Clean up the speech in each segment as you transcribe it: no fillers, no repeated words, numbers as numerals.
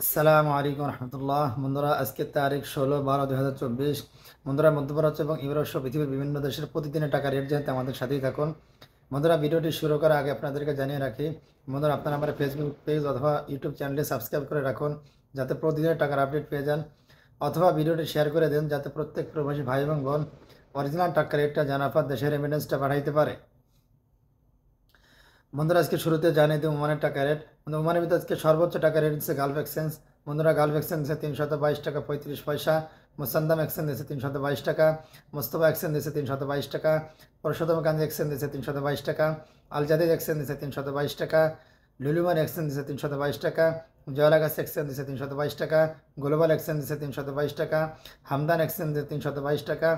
আসসালামু আলাইকুম রহমতুল্লাহ। বন্ধুরা, আজকে তারিখ 16/12/2024। বন্ধুরা, মধ্যপ্রাচ্য এবং ইউরোপ সহ পৃথিবীর বিভিন্ন দেশের প্রতিদিনের টাকা রেট জানতে আমাদের সাথেই থাকুন। বন্ধুরা, ভিডিওটি শুরু করার আগে আপনাদেরকে জানিয়ে রাখি, বন্ধুরা আপনারা আমার ফেসবুক পেজ অথবা ইউটিউব চ্যানেলে সাবস্ক্রাইব করে রাখুন, যাতে প্রতিদিনের টাকার আপডেট পেয়ে যান, অথবা ভিডিওটি শেয়ার করে দেন, যাতে প্রত্যেক প্রবাসী ভাই এবং বোন অরিজিনাল টাকার রেটটা জানার পর দেশের রেমিটেন্সটা পাঠাইতে পারে। বন্ধুরা, আজকে শুরুতে জানিয়ে দিই ওমানের টাকা রেট। ওমানের ভিতরে আজকে সর্বোচ্চ টাকা রেট দিচ্ছে গালফ এক্সচেঞ্জ। বন্ধুরা, গালফ এক্সচেঞ্জ দিচ্ছে 322 টাকা 35 পয়সা। মুসান্দাম এক্সচেঞ্জ দিচ্ছে 322 টাকা। মোস্তফা এক্সচেঞ্জ দিচ্ছে 322 টাকা। পরশোত্তম গান্ধী এক্সচেঞ্জ দিচ্ছে 322 টাকা। আল জাদিদ এক্সচেঞ্জ দিচ্ছে 322 টাকা। লুলুমান এক্সচেঞ্জ দিচ্ছে 322 টাকা। জয়লাগাস এক্সচেঞ্জ দিচ্ছে 322 টাকা। গ্লোবাল এক্সচেঞ্জ দিচ্ছে 322 টাকা। হামদান এক্সচেঞ্জ দিচ্ছে 322 টাকা।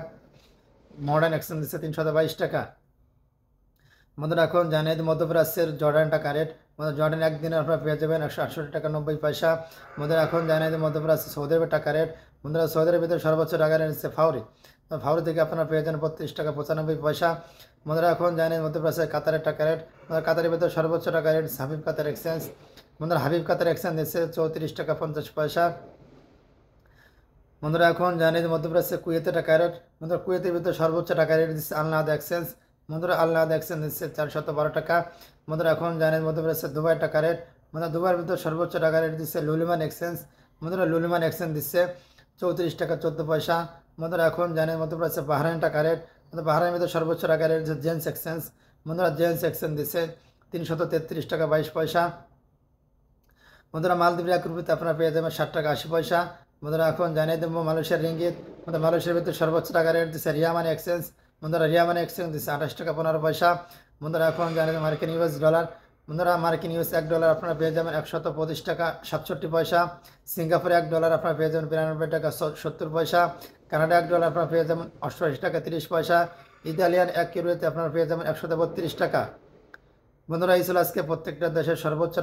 মডার্ন এক্সচেঞ্জ দিচ্ছে 322 টাকা। বন্ধুরা, এখন জানিয়ে দিই মধ্যপ্রাচ্যের জর্ডান টাকা রেট। জর্ডান একদিনে আপনারা পেয়ে যাবেন 168 টাকা 90 পয়সা। বন্ধুরা, এখন জানিয়ে দিই মধ্যপ্রাচ্য সৌদি আরবের টাকা রেট। বন্ধুরা, সৌদি আরবের ভিতরে সর্বোচ্চ টাকা রেট হচ্ছে ফাউরি। ফাউরি থেকে আপনারা পেয়ে যান 32 টাকা 95 পয়সা। বন্ধুরা, এখন জানিয়ে মধ্যপ্রাচ্যের কাতারের টাকা রেট। কাতারের ভিতরে সর্বোচ্চ টাকা রেট হাবিব কাতার এক্সচেঞ্জ। বন্ধুরা, হাবিব কাতার এক্সচেঞ্জ দিচ্ছে 34 টাকা 50 পয়সা। বন্ধুরা, এখন জানিয়ে দিই মধ্যপ্রাচ্যের কুয়েতের টাকা রেট। বন্ধুরা, কুয়েতের ভিতরে সর্বোচ্চ টাকা রেট দিচ্ছে আল-নাহদ এক্সচেঞ্জ। বন্ধুরা, আল-নাহদ এক্সচেঞ্জ দিচ্ছে 412 টাকা। বন্ধুরা, এখন জানেন মধ্যপ্রাচ্যের দুবাই টাকা রেট। বন্ধুরা, দুবাইয়ের ভিতরে সর্বোচ্চ টাকা রেট দিচ্ছে লুলুমান এক্সচেঞ্জ। বন্ধুরা, লুলুমান এক্সচেঞ্জ দিচ্ছে 34 টাকা 14 পয়সা। বন্ধুরা, এখন জানেন মধ্যপ্রাচ্যের বাহরাইন টাকা রেট। বাহরাইনের ভিতরে সর্বোচ্চ টাকা রেট দিচ্ছে জেন্স এক্সচেঞ্জ। বন্ধুরা, জেন্স এক্সচেঞ্জ দিচ্ছে 333 টাকা 22 পয়সা। বন্ধুরা, মালদ্বীপের 1 রুপিতে আপনারা পেয়ে যাবেন 60 টাকা 80 পয়সা। বন্ধুরা, এখন জানিয়ে দেবো মালয়েশিয়ার রিঙ্গিত। মালয়েশিয়ার ভিতরে সর্বোচ্চ টাকা রেট দিচ্ছে রিয়া মানি এক্সচেঞ্জ। বন্ধুরা, রিয়া মানি এক্সচেঞ্জ দিচ্ছে 28 টাকা 15 পয়সা। বন্ধুরা, এখন জানিয়ে দেবো মার্কিন ইউএস ডলার। বন্ধুরা, মার্কিন ইউএস $1 আপনারা পেয়ে যাবেন 125 টাকা 67 পয়সা। সিঙ্গাপুরে $1 আপনারা পেয়ে যাবেন 92 টাকা 70 পয়সা। কানাডা $1 আপনারা পেয়ে যাবেন 88 টাকা 30 পয়সা। ইতালিয়ান 1 ইউরোতে আপনারা পেয়ে যাবেন 132 টাকা। বন্ধুরা, এই ছিল আজকে প্রত্যেকটা দেশের সর্বোচ্চ